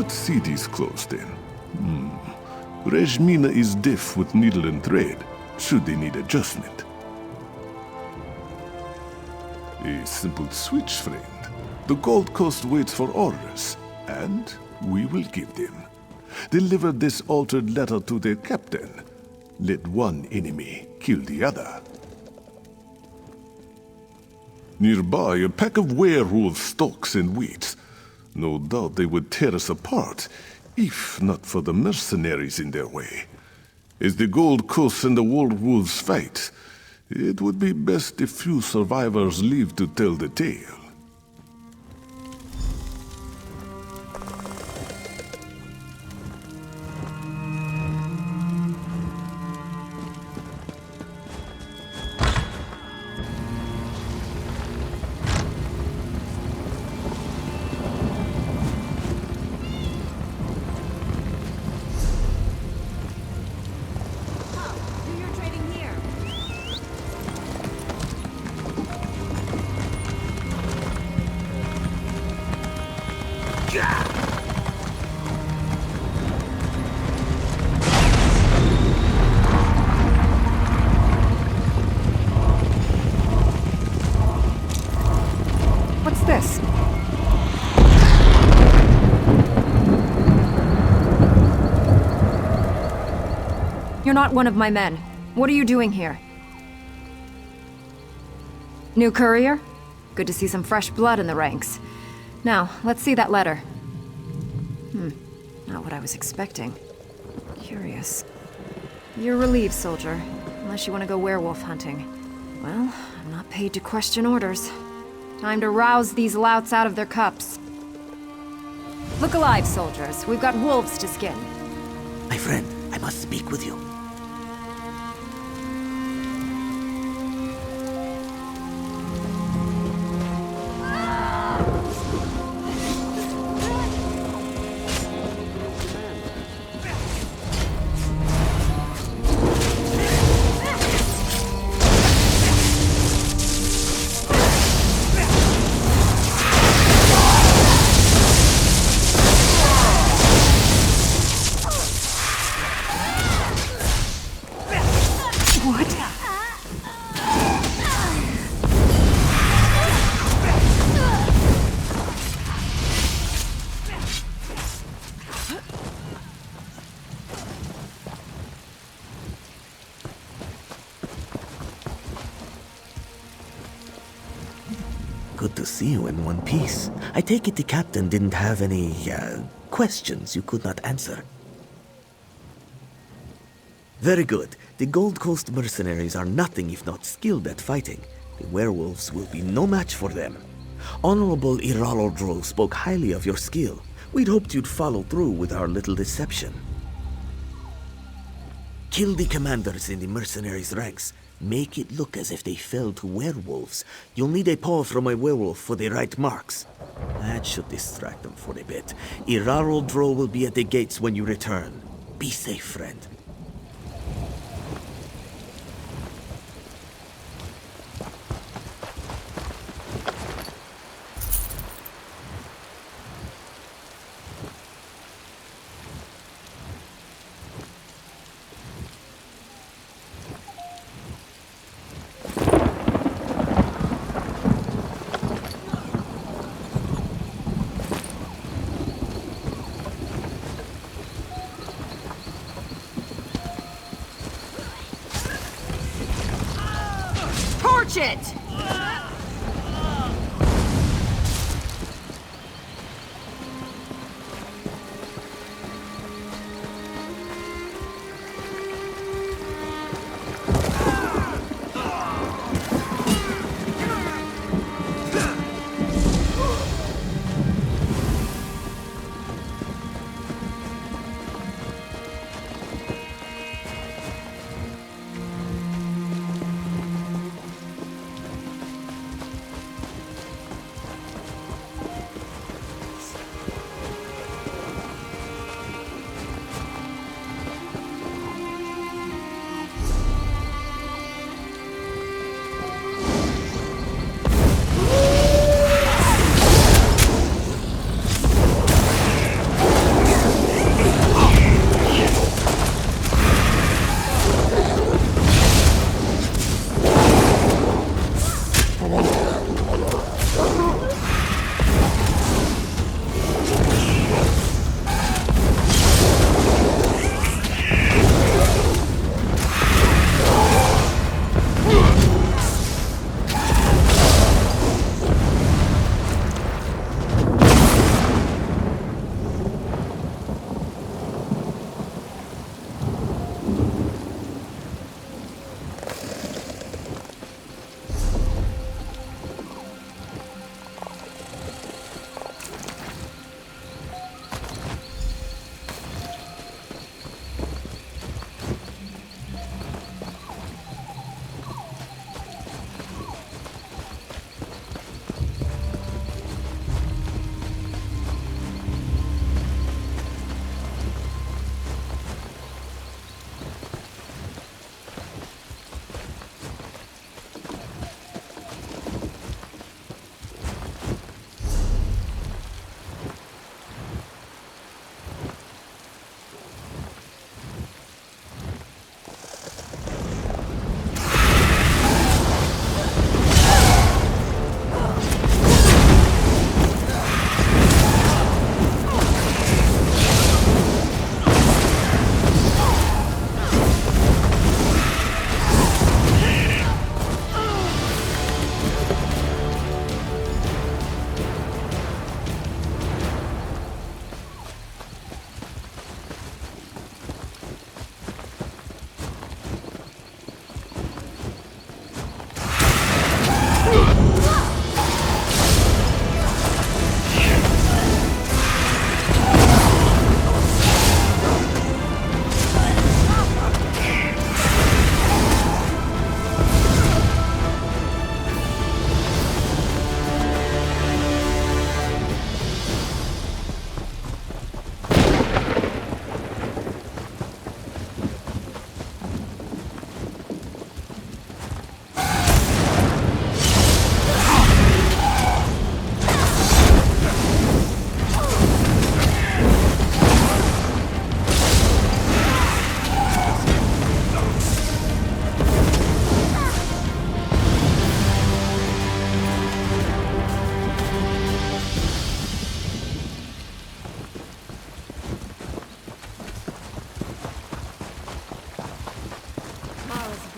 city's closed in. Rejmina is deaf with needle and thread, should they need adjustment. A simple switch, friend. The Gold Coast waits for orders, and we will give them. Deliver this altered letter to their captain. Let one enemy kill the other. Nearby, a pack of werewolves stalks and waits. No doubt they would tear us apart, if not for the mercenaries in their way. As the Gold Coast and the werewolves fight, it would be best if few survivors live to tell the tale. What's this? You're not one of my men. What are you doing here? New courier? Good to see some fresh blood in the ranks. Now, let's see that letter. Not what I was expecting. Curious. You're relieved, soldier. Unless you want to go werewolf hunting. Well, I'm not paid to question orders. Time to rouse these louts out of their cups. Look alive, soldiers. We've got wolves to skin. My friend, I must speak with you. Good to see you in one piece. I take it the captain didn't have any, questions you could not answer. Very good. The Gold Coast mercenaries are nothing if not skilled at fighting. The werewolves will be no match for them. Honorable Eraral-dro spoke highly of your skill. We'd hoped you'd follow through with our little deception. Kill the commanders in the mercenaries' ranks. Make it look as if they fell to werewolves. You'll need a paw from a werewolf for the right marks. That should distract them for a bit. Eraral-dro will be at the gates when you return. Be safe, friend. Torch it!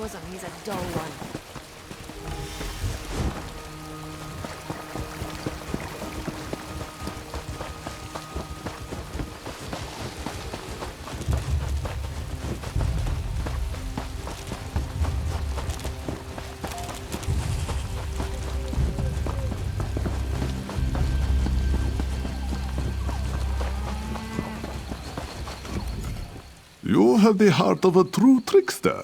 bosom, he's a dull one. You have the heart of a true trickster.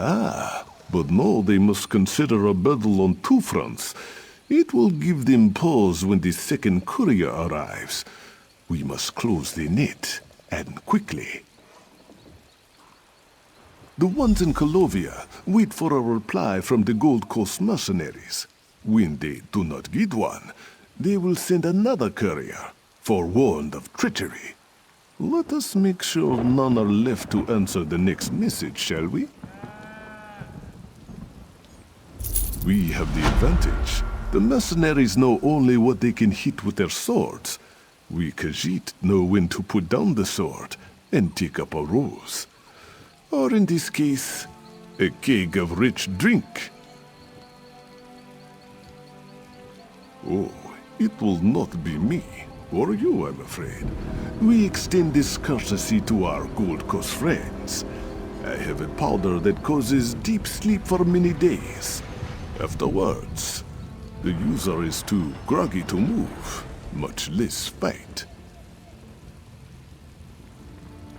Ah, but now they must consider a battle on two fronts. It will give them pause when the second courier arrives. We must close the net, and quickly. The ones in Colovia wait for a reply from the Gold Coast mercenaries. When they do not get one, they will send another courier, forewarned of treachery. Let us make sure none are left to answer the next message, shall we? We have the advantage. The mercenaries know only what they can hit with their swords. We Khajiit know when to put down the sword and take up a ruse. Or in this case, a keg of rich drink. Oh, it will not be me, or you, I'm afraid. We extend this courtesy to our Gold Coast friends. I have a powder that causes deep sleep for many days. Afterwards, the user is too groggy to move, much less fight.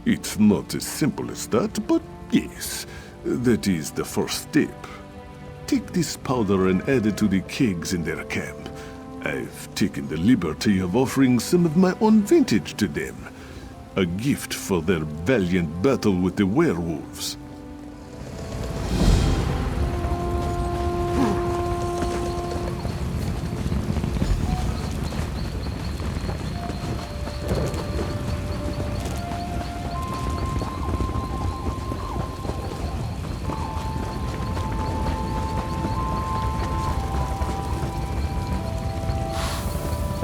It's not as simple as that, but yes, that is the first step. Take this powder and add it to the kegs in their camp. I've taken the liberty of offering some of my own vintage to them. A gift for their valiant battle with the werewolves.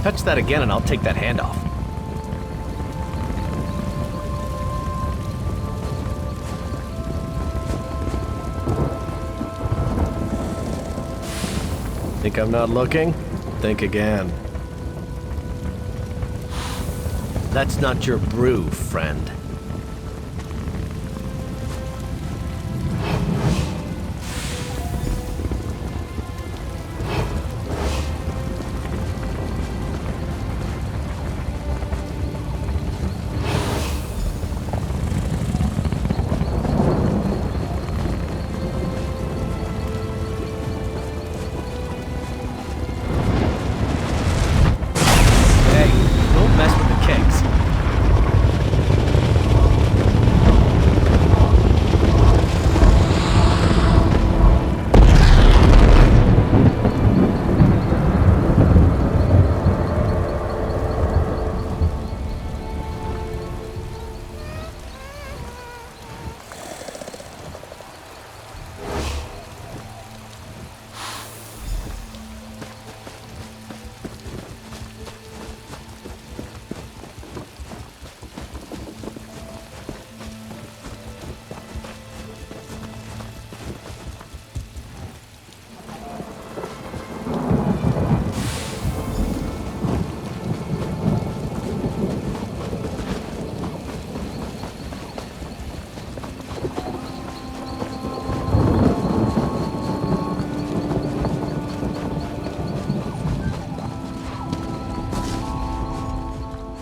Touch that again and I'll take that hand off. Think I'm not looking? Think again. That's not your brew, friend.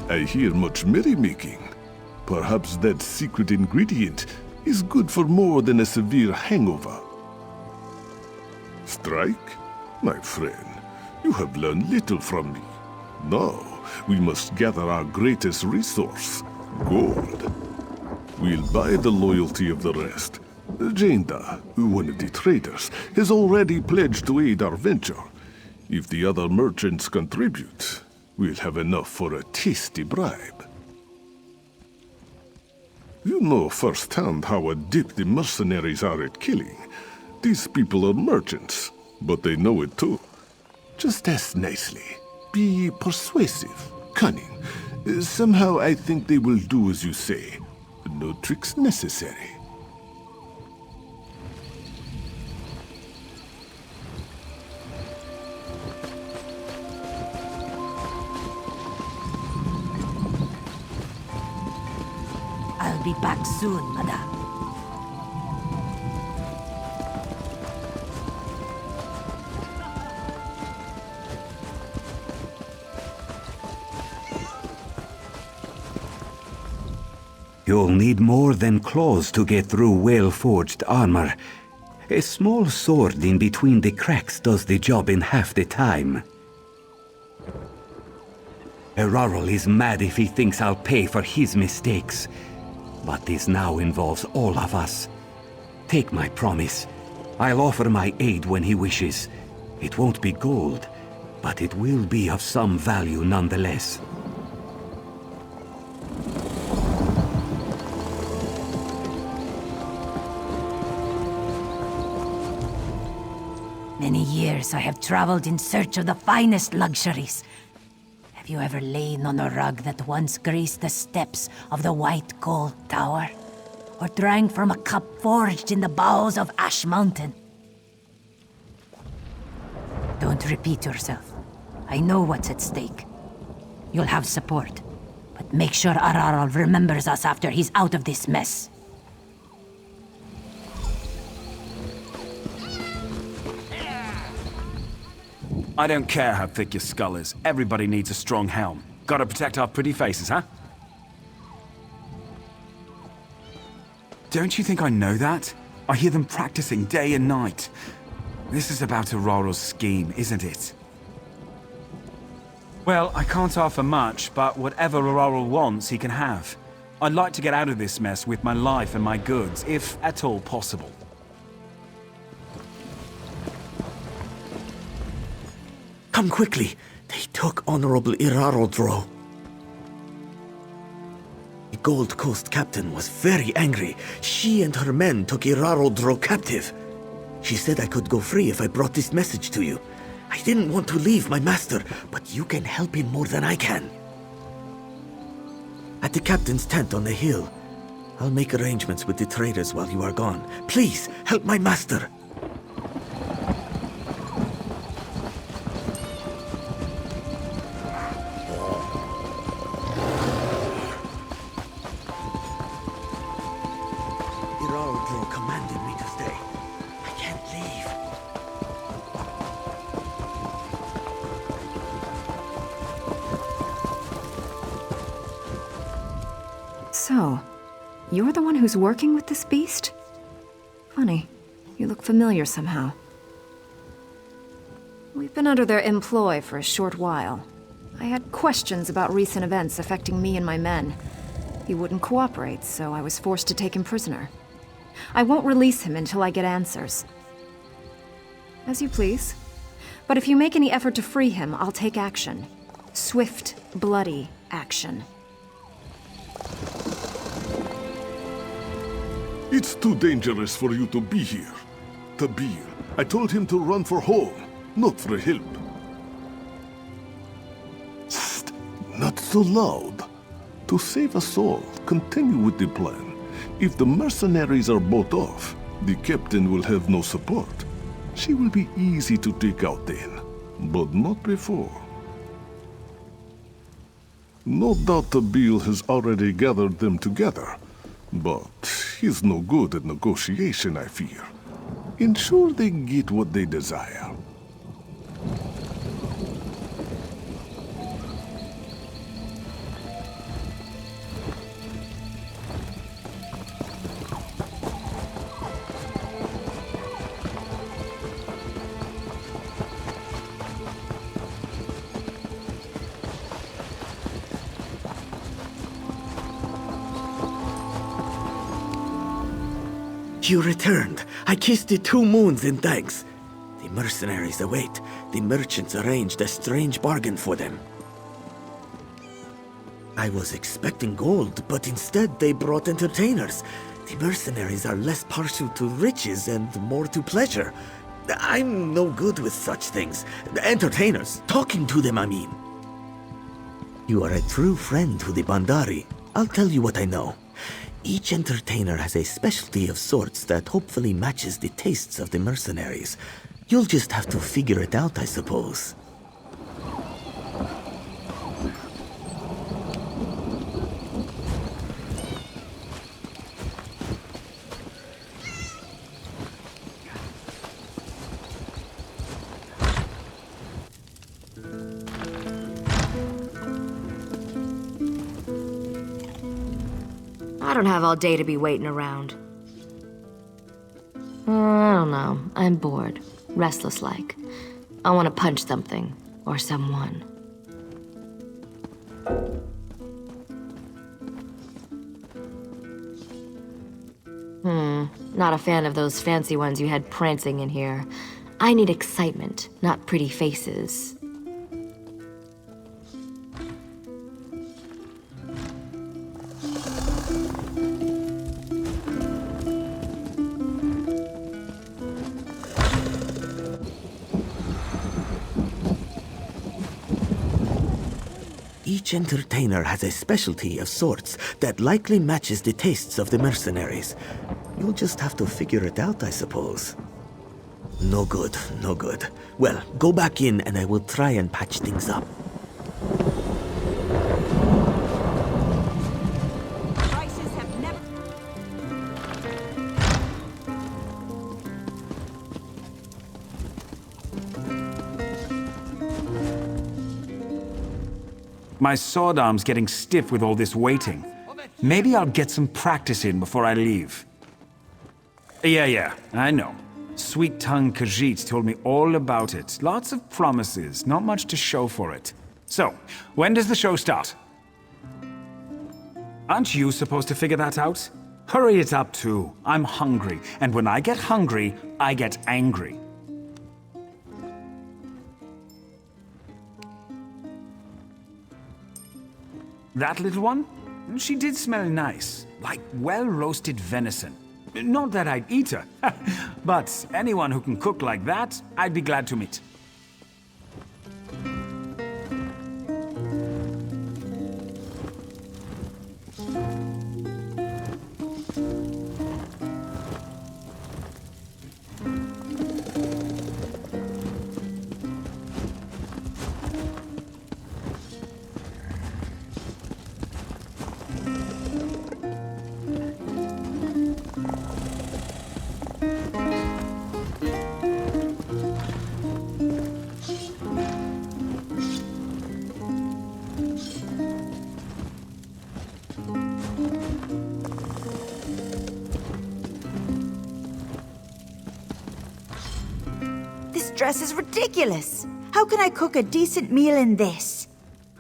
I hear much merrymaking. Perhaps that secret ingredient is good for more than a severe hangover. Strike? My friend, you have learned little from me. Now, we must gather our greatest resource, gold. We'll buy the loyalty of the rest. Jenda, one of the traders, has already pledged to aid our venture. If the other merchants contribute, we'll have enough for a tasty bribe. You know firsthand how adept the mercenaries are at killing. These people are merchants, but they know it too. Just ask nicely. Be persuasive, cunning, Somehow I think they will do as you say. No tricks necessary. I'll be back soon, madame. You'll need more than claws to get through well-forged armor. A small sword in between the cracks does the job in half the time. Eraral is mad if he thinks I'll pay for his mistakes. But this now involves all of us. Take my promise. I'll offer my aid when he wishes. It won't be gold, but it will be of some value nonetheless. Many years I have traveled in search of the finest luxuries. Have you ever lain on a rug that once graced the steps of the White Gold Tower? Or drank from a cup forged in the bowels of Ash Mountain? Don't repeat yourself. I know what's at stake. You'll have support. But make sure Eraral remembers us after he's out of this mess. I don't care how thick your skull is. Everybody needs a strong helm. Gotta protect our pretty faces, huh? Don't you think I know that? I hear them practicing day and night. This is about Eraral's scheme, isn't it? Well, I can't offer much, but whatever Eraral wants, he can have. I'd like to get out of this mess with my life and my goods, if at all possible. Come quickly. They took Honorable Eraral-dro. The Gold Coast captain was very angry. She and her men took Eraral-dro captive. She said I could go free if I brought this message to you. I didn't want to leave my master, but you can help him more than I can. At the captain's tent on the hill. I'll make arrangements with the traders while you are gone. Please, help my master. Eraral-dro commanded me to stay. I can't leave. So, you're the one who's working with this beast? Funny. You look familiar somehow. We've been under their employ for a short while. I had questions about recent events affecting me and my men. He wouldn't cooperate, so I was forced to take him prisoner. I won't release him until I get answers. As you please. But if you make any effort to free him, I'll take action. Swift, bloody action. It's too dangerous for you to be here. Tabil, I told him to run for home, not for help. Psst, not so loud. To save us all, continue with the plan. If the mercenaries are bought off, the captain will have no support. She will be easy to take out then, but not before. No doubt Tabil has already gathered them together, but he's no good at negotiation, I fear. Ensure they get what they desire. You returned. I kissed the 2 moons in thanks. The mercenaries await. The merchants arranged a strange bargain for them. I was expecting gold, but instead they brought entertainers. The mercenaries are less partial to riches and more to pleasure. I'm no good with such things. Entertainers. Talking to them, I mean. You are a true friend to the Bandari. I'll tell you what I know. Each entertainer has a specialty of sorts that hopefully matches the tastes of the mercenaries. You'll just have to figure it out, I suppose. I don't have all day to be waiting around. I don't know. I'm bored. Restless like. I want to punch something. Or someone. Not a fan of those fancy ones you had prancing in here. I need excitement, not pretty faces. Each entertainer has a specialty of sorts that likely matches the tastes of the mercenaries. You'll just have to figure it out, I suppose. No good, no good. Well, go back in and I will try and patch things up. Prices have never... My sword arm's getting stiff with all this waiting. Maybe I'll get some practice in before I leave. Yeah, I know. Sweet-tongued Khajiit told me all about it. Lots of promises, not much to show for it. So, when does the show start? Aren't you supposed to figure that out? Hurry it up too. I'm hungry, and when I get hungry, I get angry. That little one? She did smell nice, like well-roasted venison. Not that I'd eat her, but anyone who can cook like that, I'd be glad to meet. This dress is ridiculous. How can I cook a decent meal in this?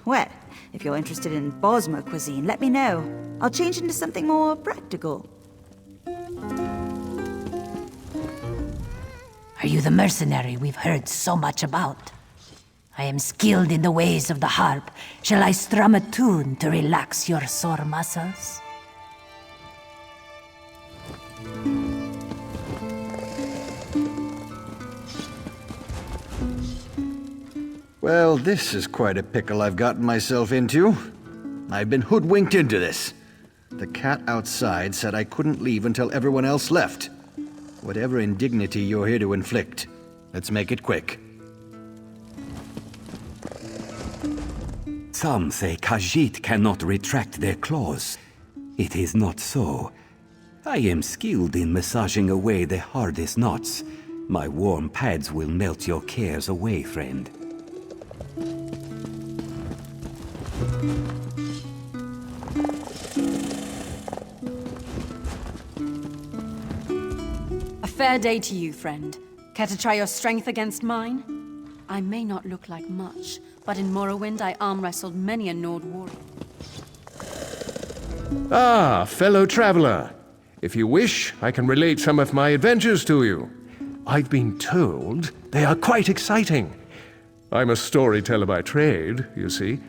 Well, if you're interested in Bosmer cuisine, let me know. I'll change into something more practical. Are you the mercenary we've heard so much about? I am skilled in the ways of the harp. Shall I strum a tune to relax your sore muscles? Well, this is quite a pickle I've gotten myself into. I've been hoodwinked into this. The cat outside said I couldn't leave until everyone else left. Whatever indignity you're here to inflict, let's make it quick. Some say Khajiit cannot retract their claws. It is not so. I am skilled in massaging away the hardest knots. My warm pads will melt your cares away, friend. A fair day to you, friend. Care to try your strength against mine? I may not look like much, but in Morrowind I arm-wrestled many a Nord warrior. Ah, fellow traveler. If you wish, I can relate some of my adventures to you. I've been told they are quite exciting. I'm a storyteller by trade, you see.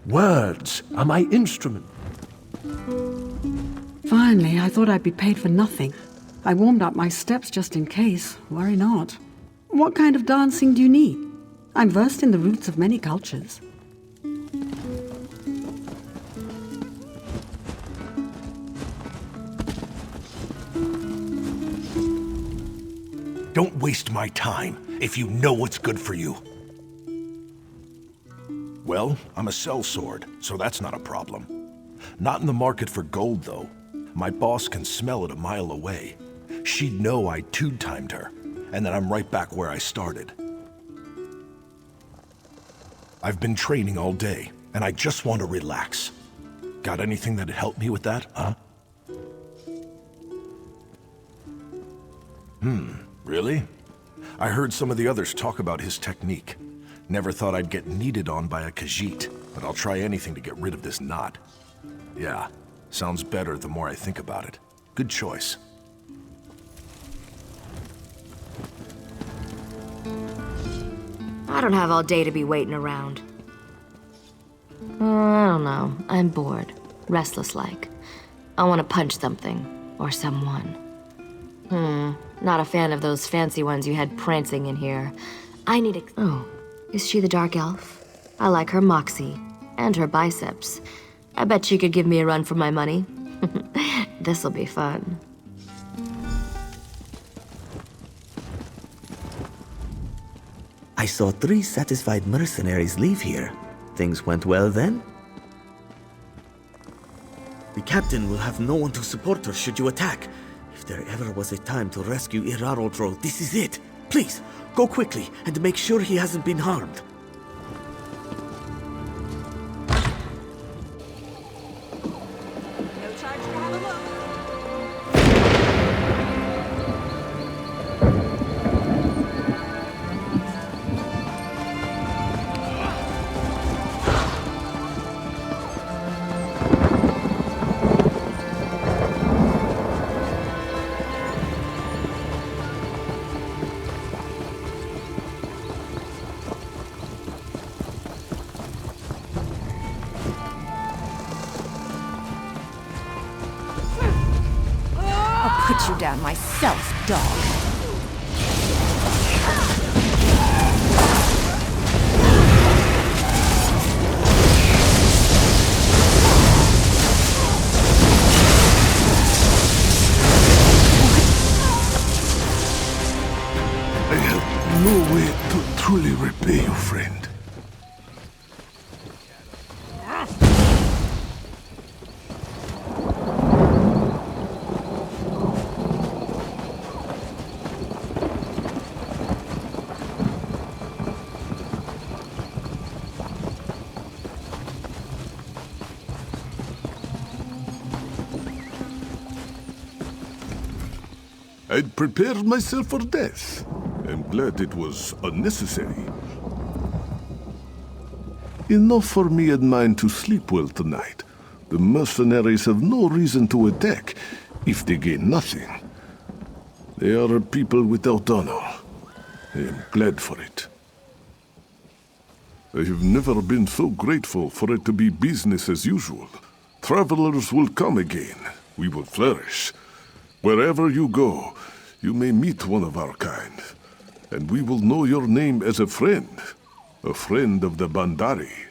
Words are my instrument. Finally, I thought I'd be paid for nothing. I warmed up my steps just in case. Worry not. What kind of dancing do you need? I'm versed in the roots of many cultures. Don't waste my time if you know what's good for you. Well, I'm a sellsword, so that's not a problem. Not in the market for gold, though. My boss can smell it a mile away. She'd know I two-timed her, and then I'm right back where I started. I've been training all day, and I just want to relax. Got anything that'd help me with that, huh? Really? I heard some of the others talk about his technique. Never thought I'd get kneaded on by a Khajiit, but I'll try anything to get rid of this knot. Yeah, sounds better the more I think about it. Good choice. I don't have all day to be waiting around. I don't know. I'm bored. Restless-like. I want to punch something. Or someone. Not a fan of those fancy ones you had prancing in here. I need a... Oh, is she the Dark Elf? I like her moxie. And her biceps. I bet she could give me a run for my money. This'll be fun. I saw 3 satisfied mercenaries leave here. Things went well then? The captain will have no one to support her should you attack. If there ever was a time to rescue Eraral-dro, this is it. Please, go quickly and make sure he hasn't been harmed. No charge to have a look. I'll put you down myself, dog. I have no way to truly repay you, friend. I'd prepared myself for death. I'm glad it was unnecessary. Enough for me and mine to sleep well tonight. The mercenaries have no reason to attack if they gain nothing. They are a people without honor. I am glad for it. I have never been so grateful for it to be business as usual. Travelers will come again. We will flourish. Wherever you go, you may meet one of our kind, and we will know your name as a friend of the Bandari.